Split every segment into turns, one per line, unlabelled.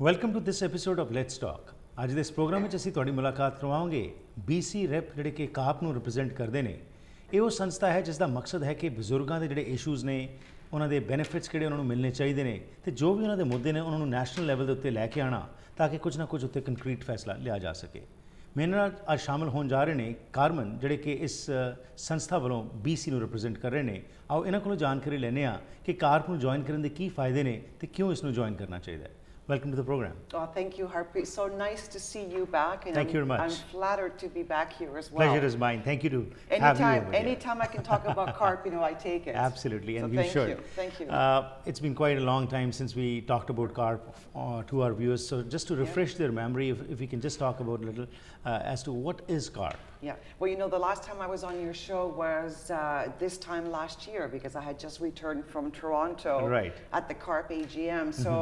Welcome to this episode of let's talk. ਅੱਜ ਦੇ ਇਸ ਪ੍ਰੋਗਰਾਮ ਵਿੱਚ ਅਸੀਂ ਤੁਹਾਡੀ ਮੁਲਾਕਾਤ ਕਰਵਾਵਾਂਗੇ BC ਰੈਪ ਜਿਹੜੇ ਕਿ ਕਾਪ ਨੂੰ ਰਿਪਰੈਜ਼ੈਂਟ ਕਰਦੇ ਨੇ। ਇਹ ਉਹ ਸੰਸਥਾ ਹੈ ਜਿਸ ਦਾ ਮਕਸਦ ਹੈ ਕਿ ਬਜ਼ੁਰਗਾਂ ਦੇ ਜਿਹੜੇ ਇਸ਼ੂਜ਼ ਨੇ, ਉਹਨਾਂ ਦੇ ਬੈਨੀਫਿਟਸ ਕਿਹੜੇ ਉਹਨਾਂ ਨੂੰ ਮਿਲਣੇ ਚਾਹੀਦੇ ਨੇ ਤੇ ਜੋ ਵੀ ਉਹਨਾਂ ਦੇ ਮੁੱਦੇ ਨੇ ਉਹਨਾਂ ਨੂੰ ਨੈਸ਼ਨਲ ਲੈਵਲ ਦੇ ਉੱਤੇ ਲੈ ਕੇ ਆਉਣਾ ਤਾਂ ਕਿ ਕੁਝ ਨਾ ਕੁਝ ਉੱਤੇ ਕੰਕਰੀਟ ਫੈਸਲਾ ਲਿਆ ਜਾ ਸਕੇ। ਮੇਰੇ ਨਾਲ ਅੱਜ ਸ਼ਾਮਲ ਹੋਣ ਜਾ ਰਹੇ ਨੇ ਕਾਰਮਨ, ਜਿਹੜੇ ਕਿ ਇਸ ਸੰਸਥਾ ਵੱਲੋਂ BC ਨੂੰ ਰਿਪਰੈਜ਼ੈਂਟ ਕਰ ਰਹੇ ਨੇ। ਆਓ ਇਹਨਾਂ ਕੋਲੋਂ ਜਾਣਕਾਰੀ ਲੈਂਦੇ ਹਾਂ ਕਿ ਕਾਰਪ ਨੂੰ ਜੁਆਇਨ ਕਰਨ ਦੇ ਕੀ ਫਾਇਦੇ ਨੇ ਤੇ ਕਿਉਂ ਇਸ ਨੂੰ ਜੁਆਇਨ ਕਰਨਾ ਚਾਹੀਦਾ ਹੈ। Welcome to the program.
Oh, thank you, Harpreet. So nice to see you back. And
thank you very much.
I'm flattered to be back here as well.
Pleasure is mine. Thank you to have you over
anytime I can talk about CARP, I take it.
Absolutely, and
so
we should.
Thank you.
It's been quite a long time since we talked about CARP to our viewers. So just to refresh their memory, if we can just talk about a little as to what is CARP.
Yeah. Well, the last time I was on your show was this time last year because I had just returned from Toronto at the CARP AGM. So.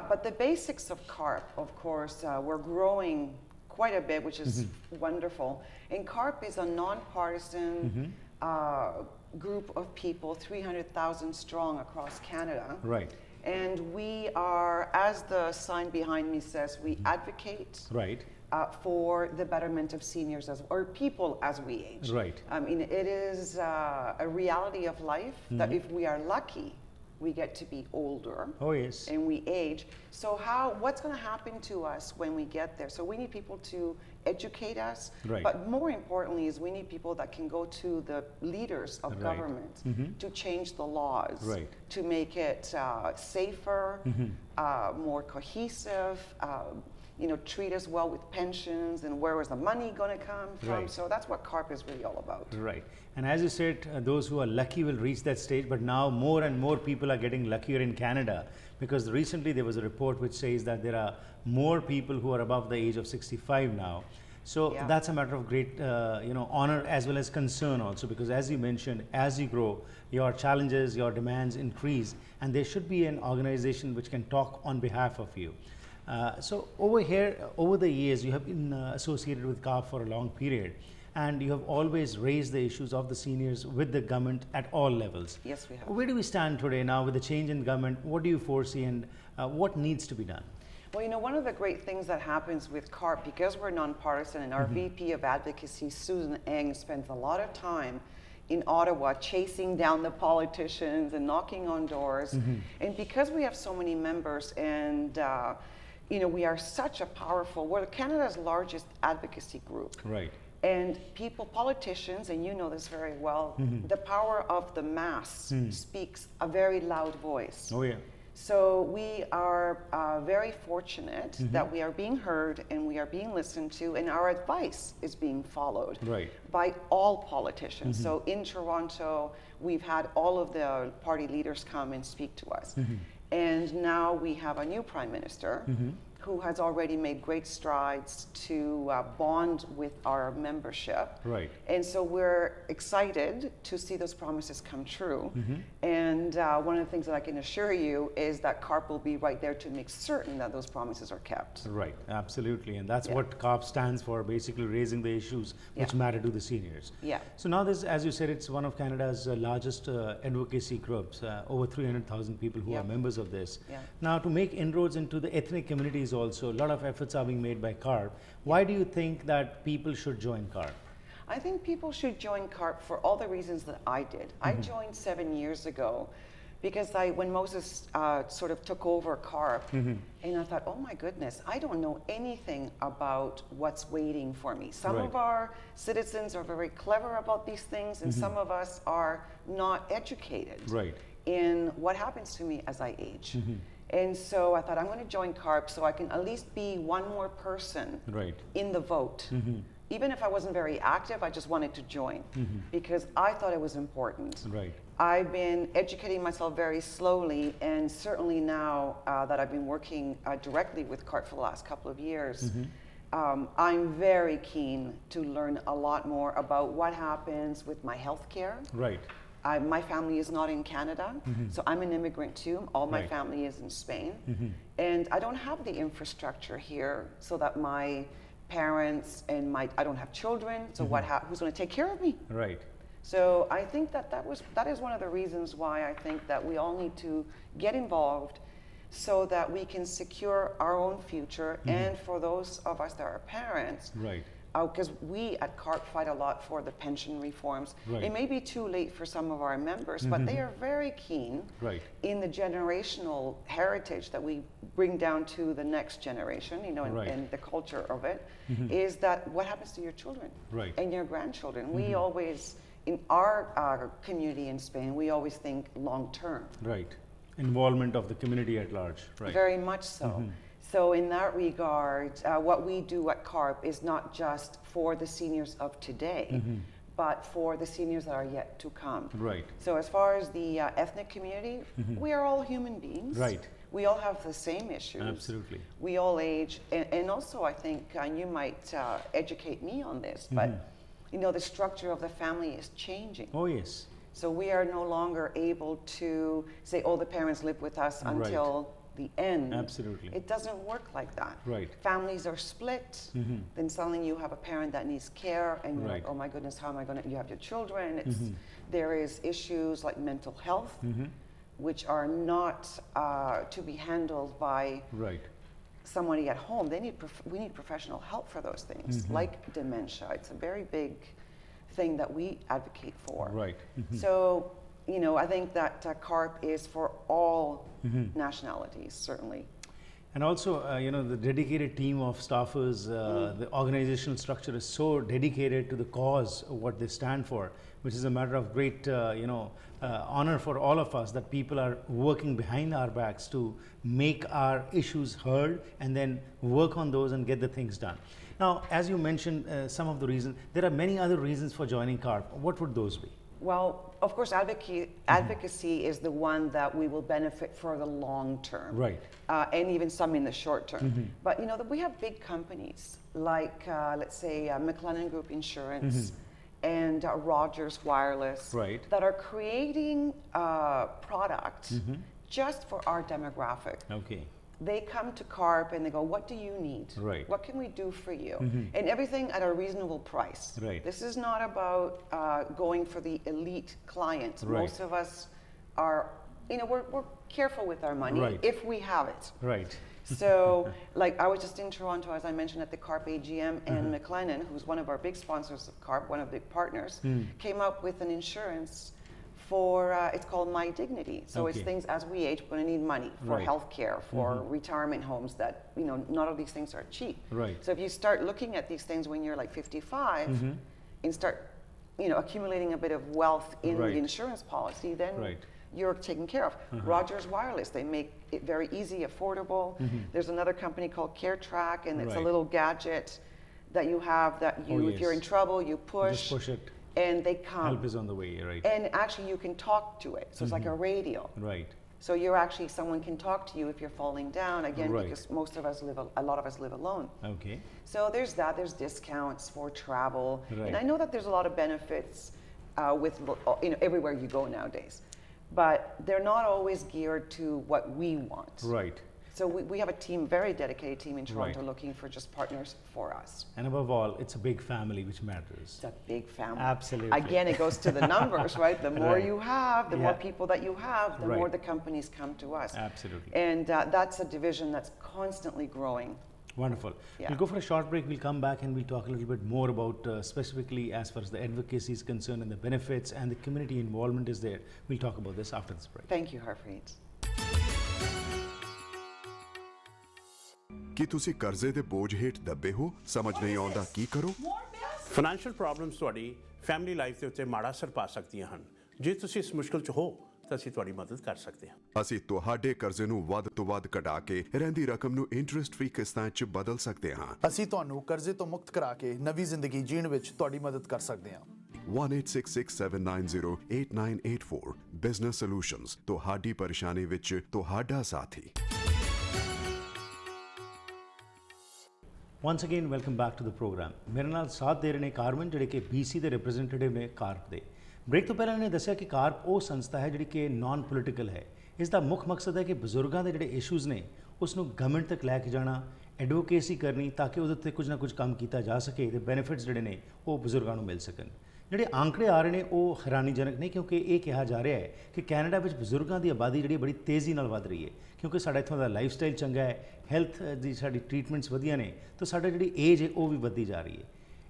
But the basics of CARP, of course, we're growing quite a bit, which is wonderful. And CARP is a nonpartisan group of people, 300,000 strong across Canada.
Right.
And we are, as the sign behind me says, we advocate for the betterment of seniors or people as we age.
Right.
I mean, it is a reality of life that if we are lucky, we get to be older.
Oh, yes.
And we age. So what's going to happen to us when we get there? So we need people to educate us.
Right.
But more importantly is we need people that can go to the leaders of government to change the laws, to make it safer, more cohesive, treat us well with pensions and where is the money going to come from. So that's what CARP is really all about.
Right. And as you said, those who are lucky will reach that stage, but now more and more people are getting luckier in Canada because recently there was a report which says that there are more people who are above the age of 65 now. So that's a matter of great honor as well as concern also, because as you mentioned, as you grow, your challenges, your demands increase, and there should be an organization which can talk on behalf of you. So over here, over the years, you have been associated with CARP for a long period, and you have always raised the issues of the seniors with the government at all levels.
Yes, we have.
Where do we stand today now with the change in government? What do you foresee, and what needs to be done?
Well, one of the great things that happens with CARP, because we're nonpartisan, and our VP of Advocacy, Susan Eng, spends a lot of time in Ottawa chasing down the politicians and knocking on doors. And because we have so many members and we are such a we're Canada's largest advocacy group.
Right.
And politicians, and you know this very well, the power of the mass speaks a very loud voice.
Oh, yeah.
So we are very fortunate that we are being heard and we are being listened to, and our advice is being followed by all politicians. So in Toronto, we've had all of the party leaders come and speak to us. And now we have a new Prime Minister who has already made great strides to bond with our membership.
Right.
And so we're excited to see those promises come true. And one of the things that I can assure you is that CARP will be right there to make certain that those promises are kept.
Right, absolutely. And that's what CARP stands for, basically raising the issues which matter to the seniors.
Yeah.
So now this, as you said, it's one of Canada's largest advocacy groups, over 300,000 people who are members of this. Now to make inroads into the ethnic communities also, a lot of efforts are being made by CARP. Why do you think that people should join CARP?
I think people should join CARP for all the reasons that I did. I joined 7 years ago because when Moses sort of took over CARP, and I thought, oh my goodness, I don't know anything about what's waiting for me. Some of our citizens are very clever about these things, and some of us are not educated in what happens to me as I age. And so I thought, I'm going to join CARP so I can at least be one more person in the vote. Even if I wasn't very active, I just wanted to join because I thought it was important. I've been educating myself very slowly, and certainly now that I've been working directly with CARP for the last couple of years, I'm very keen to learn a lot more about what happens with my health care. My family is not in Canada, so I'm an immigrant too. All my family is in Spain. And I don't have the infrastructure here so that my parents and I don't have children, so who's going to take care of me?
Right.
So I think that is one of the reasons why I think that we all need to get involved so that we can secure our own future and for those of us that are parents.
Right.
Because we at CARP fight a lot for the pension reforms.
Right.
It may be too late for some of our members, but they are very keen
Right.
in the generational heritage that we bring down to the next generation, you know, and the culture of it, is that what happens to your children
Right.
and your grandchildren. We always, in our community in Spain, we always think long term.
Right. Involvement of the community at large. Right.
Very much so. So in that regard, what we do at CARP is not just for the seniors of today, but for the seniors that are yet to come.
Right.
So as far as the ethnic community, we are all human beings.
Right.
We all have the same issues.
Absolutely.
We all age, and also I think you might educate me on this, but you know, the structure of the family is changing.
Oh, yes.
So we are no longer able to say, oh, the parents live with us until the end.
Absolutely.
It doesn't work like that.
Right.
Families are split. Then suddenly you have a parent that needs care, and you're like,
Right.
oh my goodness, how am I going to? You have your children. There is issues like mental health, which are not to be handled by
Right.
somebody at home. We need professional help for those things, like dementia. It's a very big thing that we advocate for.
Right.
So, you know, I think that CARP is for all nationalities, certainly.
And also, you know, the dedicated team of staffers, the organizational structure is so dedicated to the cause of what they stand for, which is a matter of great, you know, honor for all of us that people are working behind our backs to make our issues heard and then work on those and get the things done. Now, as you mentioned, some of the reasons, there are many other reasons for joining CARP. What would those be?
Well, of course, advocacy is the one that we will benefit for the long term.
Right.
And even some in the short term. But, you know, we have big companies like, let's say, McLennan Group Insurance and Rogers Wireless
Right.
that are creating products just for our demographic.
Okay.
They come to CARP and they go, what do you need?
Right.
What can we do for you? And everything at a reasonable price.
Right.
This is not about going for the elite clients.
Right.
Most of us are, you know, we're careful with our money
Right.
if we have it.
Right.
So, like, I was just in Toronto, as I mentioned, at the CARP AGM, and McLennan, who's one of our big sponsors of CARP, one of the big partners, came up with an insurance for, it's called My Dignity. So it's
Okay.
things as we age, we're going to need money for
Right.
healthcare, for retirement homes that, you know, not all these things are cheap.
Right.
So if you start looking at these things when you're like 55 and start, you know, accumulating a bit of wealth in
Right.
the insurance policy, then
Right.
you're taken care of. Rogers Wireless, they make it very easy, affordable. There's another company called CareTrack, and it's a
Right.
little gadget that you have that you,
Oh,
if you're in
yes.
trouble, you push,
Just push it.
and they come.
Help is on the way, right?
And actually, you can talk to it. So it's like a radio.
Right.
So you're actually, someone can talk to you if you're falling down, again,
Right.
because most of us a lot of us live alone.
Okay.
So there's that, there's discounts for travel.
Right.
And I know that there's a lot of benefits with, you know, everywhere you go nowadays. But they're not always geared to what we want.
Right.
So we have a team, very dedicated team in Toronto,
Right.
looking for just partners for us.
And above all, it's a big family, which matters.
It's a big family.
Absolutely.
Again, it goes to the numbers, right? The more
Right.
you have, the more
Yeah.
people that you have, the
Right.
more the companies come to us.
Absolutely.
And that's a division that's constantly growing.
Wonderful.
Yeah.
We'll go for a short break. We'll come back and we'll talk a little bit more about specifically as far as the advocacy is concerned and the benefits and the community involvement is there. We'll talk about this after this break.
Thank you, Harpreet.
ਕੀ ਤੁਸੀਂ ਕਰਜ਼ੇ ਦੇ ਬੋਝ ਹੇਠ ਦੱਬੇ ਹੋ ਸਮਝ ਨਹੀਂ ਆਉਂਦਾ ਕੀ ਕਰੋ
ਫਾਈਨੈਂਸ਼ੀਅਲ ਪ੍ਰੋਬਲਮਸ ਤੁਹਾਡੀ ਫੈਮਿਲੀ ਲਾਈਫ ਦੇ ਉੱਤੇ ਮਾੜਾ ਅਸਰ ਪਾ ਸਕਦੀਆਂ ਹਨ ਜੇ ਤੁਸੀਂ ਇਸ ਮੁਸ਼ਕਲ 'ਚ ਹੋ ਤਾਂ ਅਸੀਂ ਤੁਹਾਡੀ ਮਦਦ ਕਰ ਸਕਦੇ ਹਾਂ
ਅਸੀਂ ਤੁਹਾਡੇ ਕਰਜ਼ੇ ਨੂੰ ਵੱਧ ਤੋਂ ਵੱਧ ਘਟਾ ਕੇ ਰਹਿੰਦੀ ਰਕਮ ਨੂੰ ਇੰਟਰਸਟ ਫ੍ਰੀ ਕਿਸ਼ਤਾਂ 'ਚ ਬਦਲ ਸਕਦੇ ਹਾਂ
ਅਸੀਂ ਤੁਹਾਨੂੰ ਕਰਜ਼ੇ ਤੋਂ ਮੁਕਤ ਕਰਾ ਕੇ ਨਵੀਂ ਜ਼ਿੰਦਗੀ ਜੀਣ ਵਿੱਚ ਤੁਹਾਡੀ ਮਦਦ ਕਰ ਸਕਦੇ ਹਾਂ
1866-790-8984 ਬਿਜ਼ਨਸ ਸੋਲੂਸ਼ਨਜ਼ ਤੁਹਾਡੀ ਪਰੇਸ਼ਾਨੀ ਵਿੱਚ ਤੁਹਾਡਾ ਸਾਥੀ
Once again, welcome back to the program. ਮੇਰੇ ਨਾਲ ਸਾਥ ਦੇ ਰਹੇ ਨੇ ਕਾਰਮਨ ਜਿਹੜੇ ਕਿ BC ਦੇ ਰਿਪਰੈਜ਼ੈਂਟੇਟਿਵ ਨੇ ਕਾਰਪ ਦੇ। ਬ੍ਰੇਕ ਤੋਂ ਪਹਿਲਾਂ ਇਹਨੇ ਦੱਸਿਆ ਕਿ ਕਾਰਪ ਉਹ ਸੰਸਥਾ ਹੈ ਜਿਹੜੀ ਕਿ ਨਾਨ ਪੋਲੀਟੀਕਲ ਹੈ। ਇਸ ਦਾ ਮੁੱਖ ਮਕਸਦ ਹੈ ਕਿ ਬਜ਼ੁਰਗਾਂ ਦੇ ਜਿਹੜੇ ਇਸ਼ੂਜ਼ ਨੇ ਉਸ ਨੂੰ ਗਵਰਨਮੈਂਟ ਤੱਕ ਲੈ ਕੇ ਜਾਣਾ, ਐਡਵੋਕੇਸੀ ਕਰਨੀ ਤਾਂ ਕਿ ਉਹਦੇ ਉੱਤੇ ਕੁਝ ਨਾ ਕੁਝ ਕੰਮ ਕੀਤਾ ਜਾ ਸਕੇ ਤੇ ਬੈਨੀਫਿਟਸ ਜਿਹੜੇ ਨੇ ਉਹ ਬਜ਼ੁਰਗਾਂ ਨੂੰ ਮਿਲ ਸਕਣ। ਜਿਹੜੇ ਆંકੜੇ ਆ ਰਹੇ ਨੇ ਉਹ ਹੈਰਾਨੀਜਨਕ ਨੇ, ਕਿਉਂਕਿ ਇਹ ਕਿਹਾ ਜਾ ਰਿਹਾ ਹੈ ਕਿ ਕੈਨੇਡਾ ਵਿੱਚ ਬਜ਼ੁਰਗਾਂ ਦੀ ਆਬਾਦੀ ਜਿਹੜੀ ਬੜੀ ਤੇਜ਼ੀ ਨਾਲ ਵੱਧ ਰਹੀ ਹੈ, ਕਿਉਂਕਿ ਸਾਡਾ ਇੱਥੋਂ ਦਾ ਲਾਈਫ ਸਟਾਈਲ ਚੰਗਾ ਹੈ, ਹੈਲਥ ਦੀ ਸਾਡੀ ਟ੍ਰੀਟਮੈਂਟਸ ਵਧੀਆ ਨੇ, ਤਾਂ ਸਾਡਾ ਜਿਹੜੀ ਏਜ ਹੈ ਉਹ ਵੀ ਵੱਧਦੀ ਜਾ ਰਹੀ ਹੈ।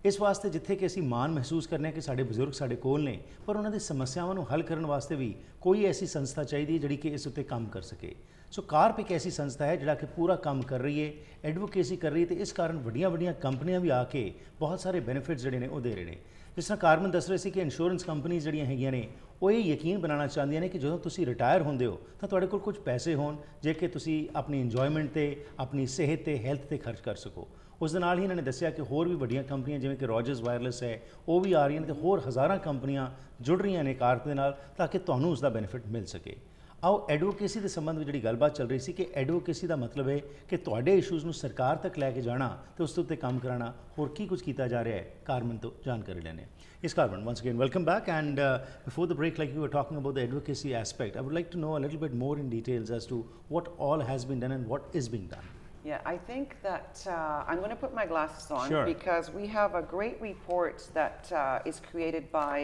ਇਸ ਵਾਸਤੇ ਜਿੱਥੇ ਕਿ ਅਸੀਂ ਮਾਣ ਮਹਿਸੂਸ ਕਰਨੇ ਹਾਂ ਕਿ ਸਾਡੇ ਬਜ਼ੁਰਗ ਸਾਡੇ ਕੋਲ ਨੇ, ਪਰ ਉਹਨਾਂ ਦੀ ਸਮੱਸਿਆਵਾਂ ਨੂੰ ਹੱਲ ਕਰਨ ਵਾਸਤੇ ਵੀ ਕੋਈ ਐਸੀ ਸੰਸਥਾ ਚਾਹੀਦੀ ਹੈ ਜਿਹੜੀ ਕਿ ਇਸ ਉੱਤੇ ਕੰਮ ਕਰ ਸਕੇ। ਸੋ ਕਾਰਪ ਇੱਕ ਐਸੀ ਸੰਸਥਾ ਹੈ ਜਿਹੜਾ ਕਿ ਪੂਰਾ ਕੰਮ ਕਰ ਰਹੀ ਹੈ, ਐਡਵੋਕੇਸੀ ਕਰ ਰਹੀ ਹੈ, ਤੇ ਇਸ ਕਾਰਨ ਵੱਡੀਆਂ ਵੱਡੀਆਂ ਕੰਪਨੀਆਂ ਵੀ ਆ ਕੇ ਬਹੁਤ ਸਾਰੇ ਬੈਨੀਫਿਟਸ ਜਿਹੜੇ ਨੇ ਉਹ ਦੇ ਰਹੇ ਨੇ। ਜਿਸ ਤਰ੍ਹਾਂ ਕਾਰਮਨ ਦੱਸ ਰਹੇ ਸੀ ਕਿ ਇੰਸ਼ੋਰੈਂਸ ਕੰਪਨੀਜ਼ ਜਿਹੜੀਆਂ ਹੈਗੀਆਂ ਨੇ ਉਹ ਇਹ ਯਕੀਨ ਬਣਾਉਣਾ ਚਾਹੁੰਦੀਆਂ ਨੇ ਕਿ ਜਦੋਂ ਤੁਸੀਂ ਰਿਟਾਇਰ ਹੁੰਦੇ ਹੋ ਤਾਂ ਤੁਹਾਡੇ ਕੋਲ ਕੁਝ ਪੈਸੇ ਹੋਣ ਜੇ ਕਿ ਤੁਸੀਂ ਆਪਣੀ ਇੰਜੋਇਮੈਂਟ ਤੇ, ਆਪਣੀ ਸਿਹਤ ਤੇ, ਹੈਲਥ ਤੇ ਖਰਚ ਕਰ ਸਕੋ। ਉਸ ਦੇ ਨਾਲ ਹੀ ਇਹਨਾਂ ਨੇ ਦੱਸਿਆ ਕਿ ਹੋਰ ਵੀ ਵੱਡੀਆਂ ਕੰਪਨੀਆਂ ਜਿਵੇਂ ਕਿ ਰੋਜਰਸ ਵਾਇਰਲੈਸ ਹੈ ਉਹ ਵੀ ਆ ਰਹੀਆਂ ਨੇ, ਤੇ ਹੋਰ ਹਜ਼ਾਰਾਂ ਕੰਪਨੀਆਂ ਜੁੜ ਰਹੀਆਂ ਨੇ ਕਾਰਪ ਦੇ ਨਾਲ ਤਾਂ ਕਿ ਤੁਹਾਨੂੰ ਉਸ ਦਾ ਬੈਨੀਫਿਟ ਮਿਲ ਸਕੇ। ਆਓ ਐਡਵੋਕੇਸੀ ਦੇ ਸੰਬੰਧ ਵਿੱਚ ਜਿਹੜੀ ਗੱਲਬਾਤ ਚੱਲ ਰਹੀ ਸੀ ਕਿ ਐਡਵੋਕੇਸੀ ਦਾ ਮਤਲਬ ਹੈ ਕਿ ਤੁਹਾਡੇ ਇਸ਼ੂਜ਼ ਨੂੰ ਸਰਕਾਰ ਤੱਕ ਲੈ ਕੇ ਜਾਣਾ ਤੇ ਉਸ ਦੇ ਉੱਤੇ ਕੰਮ ਕਰਾਉਣਾ, ਹੋਰ ਕੀ ਕੁਝ ਕੀਤਾ ਜਾ ਰਿਹਾ ਹੈ, ਕਾਰਮਨ ਤੋਂ ਜਾਣਕਾਰੀ ਲੈਣੇ। Yes, Carmen, once again, welcome back. And before the break, like you were talking about the advocacy aspect, I would like to know a little bit more in details as to what all has been done and what is being done.
Yeah, I think that I'm going to put my glasses on
Sure.
because we have a great report that is created by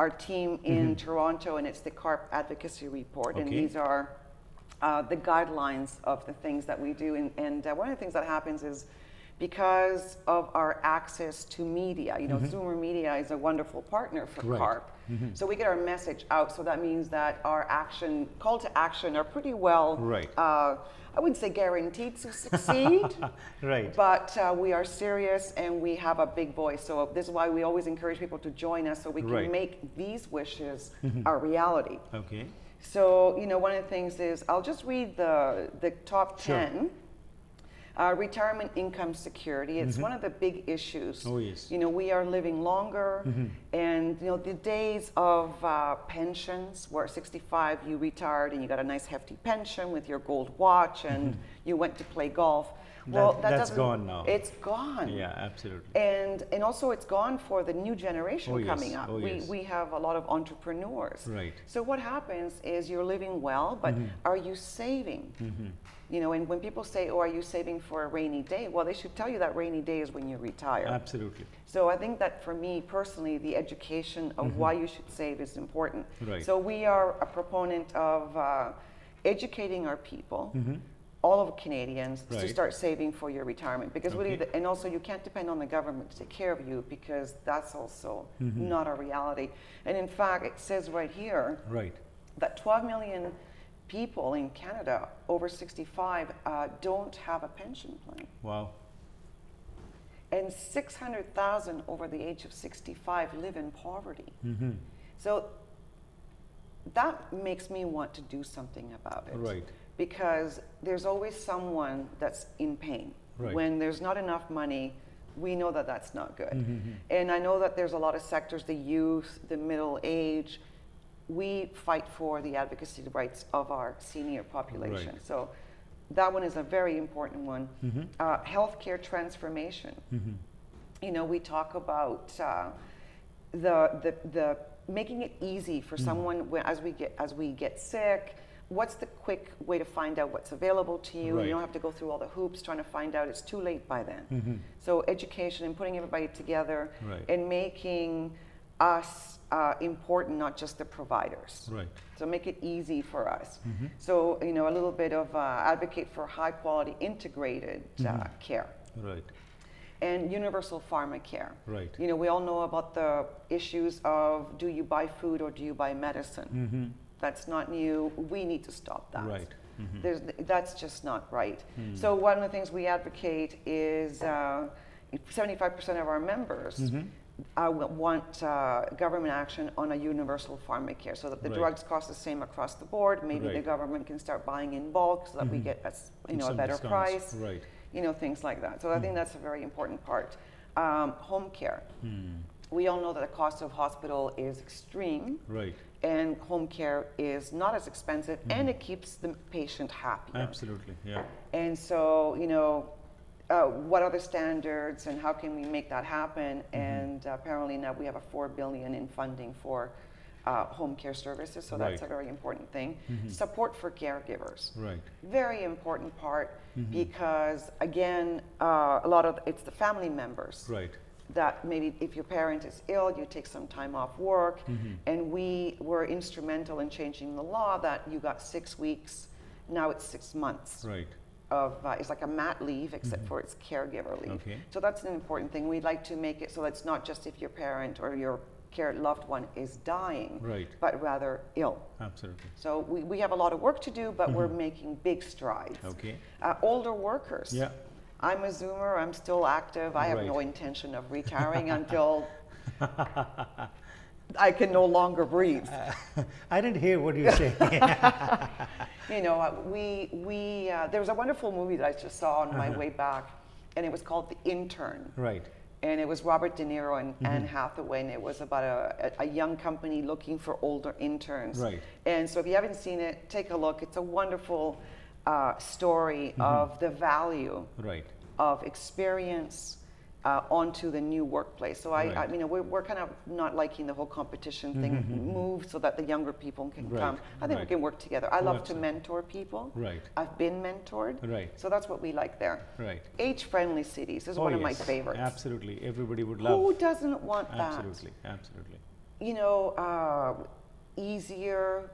our team in Toronto, and it's the CARP Advocacy Report.
Okay.
And these are the guidelines of the things that we do. And one of the things that happens is because of our access to media, you know, Zoomer Media is a wonderful partner for
Right.
CARP. So we get our message out. So that means that our call to action are pretty well,
Right.
I wouldn't say guaranteed to succeed,
Right.
but we are serious and we have a big voice. So this is why we always encourage people to join us so we can
Right.
make these wishes our reality.
Okay.
So, you know, one of the things is, I'll just read the top
Sure.
10. Retirement income security, it's one of the big issues.
Oh, yes.
You know, we are living longer, and, you know, the days of pensions where at 65 you retired and you got a nice hefty pension with your gold watch and you went to play golf. Well, that
that's
doesn't-
gone now.
It's gone.
Yeah, absolutely.
And also it's gone for the new generation
Oh, yes.
coming up.
Oh, yes.
We have a lot of entrepreneurs.
Right.
So what happens is you're living well, but are you saving? You know, and when people say, oh, are you saving for a rainy day? Well, they should tell you that rainy day is when you retire.
Absolutely.
So I think that for me personally, the education of why you should save is important.
Right.
So we are a proponent of educating our people, all of Canadians, to
Right.
start saving for your retirement. Because really,
Okay.
and also you can't depend on the government to take care of you because that's also not a reality. And in fact, it says right here
Right.
that 12 million people in Canada over 65 don't have a pension plan.
Wow.
And 600,000 over the age of 65 live in poverty. So that makes me want to do something about it.
Right.
Because there's always someone that's in pain.
Right.
When there's not enough money, we know that that's not good. And I know that there's a lot of sectors, the youth, the middle age, we fight for the advocacy rights of our senior population.
Right.
So that one is a very important one. Healthcare transformation. You know, we talk about the making it easy for someone as we get sick. What's the quick way to find out what's available to you?
Right.
You don't have to go through all the hoops trying to find out. It's too late by then. So education and putting everybody together
Right.
and making us important, not just the providers.
Right.
So make it easy for us. So, you know, a little bit of advocate for high quality integrated care.
Right.
And universal pharma care.
Right.
You know, we all know about the issues of do you buy food or do you buy medicine? That's not new. We need to stop that.
Right.
That's just not right. So one of the things we advocate is 75% of our members want government action on a universal pharmacare so that the
Right.
drugs cost the same across the board. Maybe the
Right.
government can start buying in bulk so that we get a
Some
better
discounts.
price.
Right.
You know, things like that. So I think that's a very important part. Home care. We all know that the cost of hospital is extreme.
Right.
And home care is not as expensive and it keeps the patient happy.
Absolutely. Yeah.
And so, you know, what are the standards and how can we make that happen? And apparently now we have a $4 billion in funding for home care services, so that's a very important thing. Support for caregivers.
Right.
Very important part because, again, a lot of it's the family members.
Right.
That maybe if your parent is ill, you take some time off work. And we were instrumental in changing the law that you got 6 weeks, now it's 6 months.
Right.
Of it's like a mat leave, except for it's caregiver leave.
Okay.
So that's an important thing. We'd like to make it so it's not just if your parent or your loved one is dying,
Right.
but rather ill.
Absolutely.
So we have a lot of work to do, but we're making big strides.
Okay.
Older workers.
Yeah.
I'm a Zoomer. I'm still active. I have
Right.
no intention of retiring until I can no longer breathe.
I didn't hear what you said.
You know, there was a wonderful movie that I just saw on my way back, and it was called The Intern.
Right.
And it was Robert De Niro and Anne Hathaway, and it was about a young company looking for older interns.
Right.
And so if you haven't seen it, take a look. It's a wonderful story of the value
Right.
of experience onto the new workplace. So I
Right.
mean, we're kind of not liking the whole competition thing. Move so that the younger people can
Right.
come. I think
Right.
we can work together. I
Oh,
love to
absolutely.
mentor people.
Right.
I've been mentored.
Right.
So that's what we like there.
Right.
Age-friendly cities is
Oh,
one of my
yes.
favorites.
Absolutely. Everybody would love.
Who doesn't want that?
Absolutely. Absolutely.
You know, easier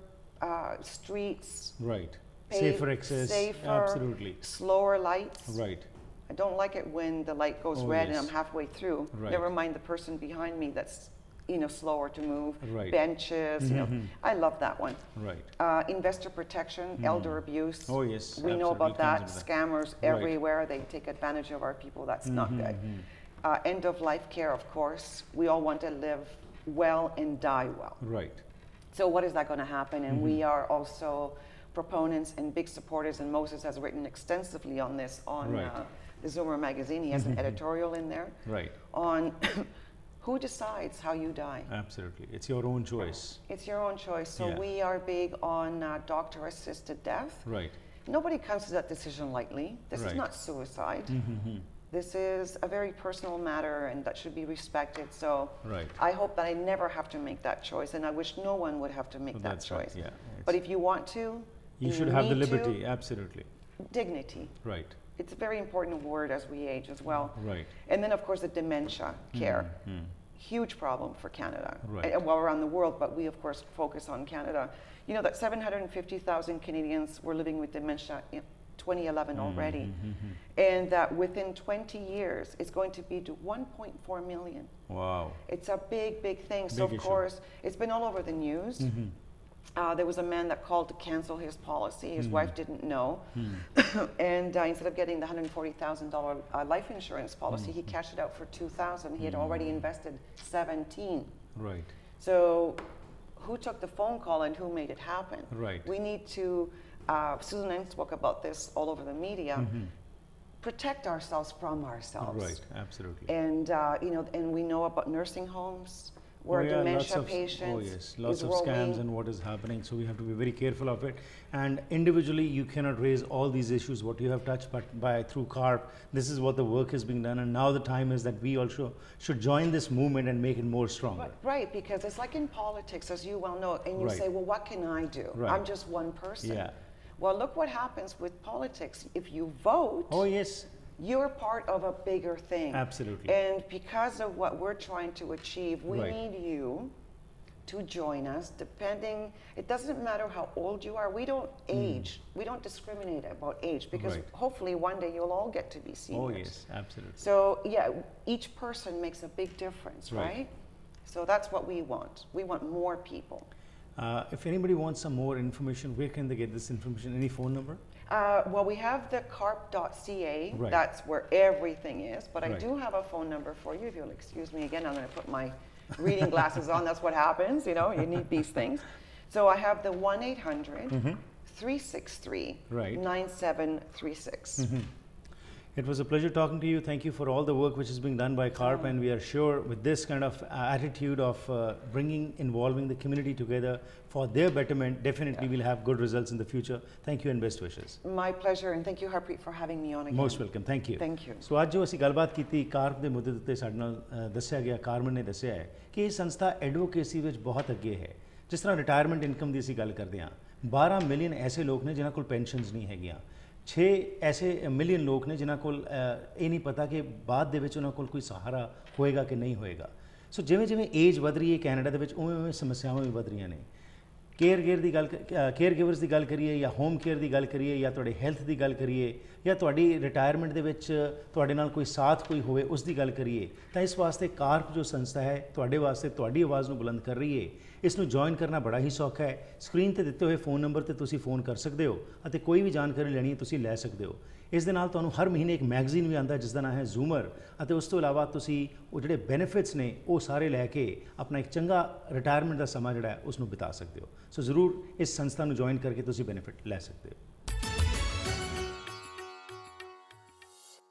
streets,
Right.
paved,
Safer access.
safer,
Absolutely.
slower lights.
Right.
I don't like it when the light goes
Oh,
red
yes.
and I'm halfway through.
Right.
Never mind the person behind me that's, you know, slower to move.
Right.
Benches, you know. I love that one.
Right.
Investor protection, elder abuse.
Oh, yes,
We know about
absolutely
that.
comes into that.
Scammers
Right.
everywhere. They take advantage of our people. That's not good. End of life care, of course. We all want to live well and die well.
Right.
So what is that going to happen? And we are also proponents and big supporters, and Moses has written extensively on this on
Right.
the Zoomer magazine. He has an editorial in there
Right.
on who decides how you die.
Absolutely. It's your own choice.
It's your own choice. So
Yeah.
we are big on doctor-assisted death.
Right.
Nobody comes to that decision lightly. This is
Right.
not suicide. This is a very personal matter, and that should be respected. So
Right.
I hope that I never have to make that choice, and I wish no one would have to make
So
that
that's right,
choice.
yeah.
But
It's-
if you want to,
You
and
should have the
need to,
liberty. Absolutely.
dignity.
Right.
It's a very important word as we age as well.
Right.
And then, of course, the dementia care. Huge problem for Canada,
Right.
and well, around the world, but we, of course, focus on Canada. You know that 750,000 Canadians were living with dementia in 2011 already, and that within 20 years, it's going to be to 1.4 million.
Wow.
It's a big, big thing. So,
Big
of
issue.
course, it's been all over the news. There was a man that called to cancel his policy. His wife didn't know. And instead of getting the $140,000 life insurance policy, he cashed it out for $2,000. He had already invested 17.
Right.
So who took the phone call and who made it happen?
Right.
We need to, Susan N. spoke about this all over the media, protect ourselves from ourselves.
Right. Absolutely.
And, you know, and we know about nursing homes where
Oh, yeah, lots
dementia
of-
patients
Oh yes, lots
is
of
roaming.
scams and what is happening. So we have to be very careful of it. And individually, you cannot raise all these issues what you have touched, but through CARP, this is what the work is being done. And now the time is that we also should join this movement and make it more stronger.
Right, because it's like in politics, as you well know, and you
Right.
say, well, what can I do?
Right.
I'm just one person.
Yeah.
Well, look what happens with politics. If you vote,
Oh yes,
you're part of a bigger thing.
Absolutely.
And because of what we're trying to achieve, we
Right.
need you to join us, depending, it doesn't matter how old you are. We don't age. We don't discriminate about age, because
Right.
hopefully one day you'll all get to be seniors.
oh yes, absolutely.
So yeah, each person makes a big difference,
Right.
right? So that's what we want. We want more people.
If anybody wants some more information, where can they get this information? Any phone number?
Well, we have the carp.ca.
Right.
That's where everything is. But I
Right.
do have a phone number for you. If you'll excuse me again, I'm going to put my reading glasses on. That's what happens. You know, you need these things. So I have the 1-800-363
Right.
9736.
It was a pleasure talking to you. Thank you for all the work which is being done by CARP, and we are sure with this kind of attitude of involving the community together for their betterment, definitely we'll have good results in the future. Thank you and best wishes.
My pleasure, and thank you, Harpreet, for having me on again.
Most welcome. Thank you.
Thank you.
ਸੋ ਅੱਜ ਜੋ ਅਸੀਂ ਗੱਲਬਾਤ ਕੀਤੀ carp ਦੇ ਮੁੱਦੇ ਉੱਤੇ ਸਾਡੇ ਨਾਲ ਦੱਸਿਆ ਗਿਆ, ਕਾਰਮਨ ਨੇ ਦੱਸਿਆ ਹੈ ਕਿ ਇਹ ਸੰਸਥਾ ਐਡਵੋਕੇਸੀ ਵਿੱਚ ਬਹੁਤ ਅੱਗੇ ਹੈ ਜਿਸ ਤਰ੍ਹਾਂ ਰਿਟਾਇਰਮੈਂਟ ਇਨਕਮ ਦੀ ਅਸੀਂ ਗੱਲ ਕਰਦੇ ਹਾਂ, 12 ਮਿਲੀਅਨ ਐਸੇ ਲੋਕ ਨੇ ਜਿਨ੍ਹਾਂ ਕੋਲ ਪੈਨਸ਼ਨਸ ਨਹੀਂ ਹੈਗੀਆਂ, 6 ਐਸੇ ਮਿਲੀਅਨ ਲੋਕ ਨੇ ਜਿਨ੍ਹਾਂ ਕੋਲ ਇਹ ਨਹੀਂ ਪਤਾ ਕਿ ਬਾਅਦ ਦੇ ਵਿੱਚ ਉਹਨਾਂ ਕੋਲ ਕੋਈ ਸਹਾਰਾ ਹੋਏਗਾ ਕਿ ਨਹੀਂ ਹੋਏਗਾ। ਸੋ ਜਿਵੇਂ ਜਿਵੇਂ ਏਜ ਵਧ ਰਹੀ ਹੈ ਕੈਨੇਡਾ ਦੇ ਵਿੱਚ, ਉਵੇਂ ਉਵੇਂ ਸਮੱਸਿਆਵਾਂ ਵੀ ਵਧ ਰਹੀਆਂ ਨੇ। ਕੇਅਰ ਗਿਵਰਸ ਦੀ ਗੱਲ ਕਰੀਏ, ਜਾਂ ਹੋਮ ਕੇਅਰ ਦੀ ਗੱਲ ਕਰੀਏ, ਜਾਂ ਤੁਹਾਡੇ ਹੈਲਥ ਦੀ ਗੱਲ ਕਰੀਏ, ਜਾਂ ਤੁਹਾਡੀ ਰਿਟਾਇਰਮੈਂਟ ਦੇ ਵਿੱਚ ਤੁਹਾਡੇ ਨਾਲ ਕੋਈ ਸਾਥ ਕੋਈ ਹੋਵੇ ਉਸ ਦੀ ਗੱਲ ਕਰੀਏ, ਤਾਂ ਇਸ ਵਾਸਤੇ ਕਾਰਪ ਜੋ ਸੰਸਥਾ ਹੈ ਤੁਹਾਡੇ ਵਾਸਤੇ ਤੁਹਾਡੀ ਆਵਾਜ਼ ਨੂੰ ਬੁਲੰਦ ਕਰ ਰਹੀ ਹੈ। ਇਸ ਨੂੰ ਜੁਆਇਨ ਕਰਨਾ ਬੜਾ ਹੀ ਸੌਖਾ ਹੈ। ਸਕਰੀਨ ਤੇ ਦਿੱਤੇ ਹੋਏ ਫ਼ੋਨ ਨੰਬਰ ਤੇ ਤੁਸੀਂ ਫ਼ੋਨ ਕਰ ਸਕਦੇ ਹੋ ਅਤੇ ਕੋਈ ਵੀ ਜਾਣਕਾਰੀ ਲੈਣੀ ਹੈ ਤੁਸੀਂ ਲੈ ਸਕਦੇ ਹੋ। ਇਸ ਦੇ ਨਾਲ ਤੁਹਾਨੂੰ ਹਰ ਮਹੀਨੇ ਇੱਕ ਮੈਗਜ਼ੀਨ ਵੀ ਆਉਂਦਾ ਜਿਸ ਦਾ ਨਾਮ ਹੈ ਜ਼ੂਮਰ, ਅਤੇ ਉਸ ਤੋਂ ਇਲਾਵਾ ਤੁਸੀਂ ਉਹ ਜਿਹੜੇ ਬੈਨੀਫਿਟਸ ਨੇ ਉਹ ਸਾਰੇ ਲੈ ਕੇ ਆਪਣਾ ਇੱਕ ਚੰਗਾ ਰਿਟਾਇਰਮੈਂਟ ਦਾ ਸਮਾਂ ਜਿਹੜਾ ਹੈ ਉਸ ਨੂੰ ਬਿਤਾ ਸਕਦੇ ਹੋ। ਸੋ ਜ਼ਰੂਰ ਇਸ ਸੰਸਥਾ ਨੂੰ ਜੁਆਇਨ ਕਰਕੇ ਤੁਸੀਂ ਬੈਨੀਫਿਟ ਲੈ ਸਕਦੇ ਹੋ।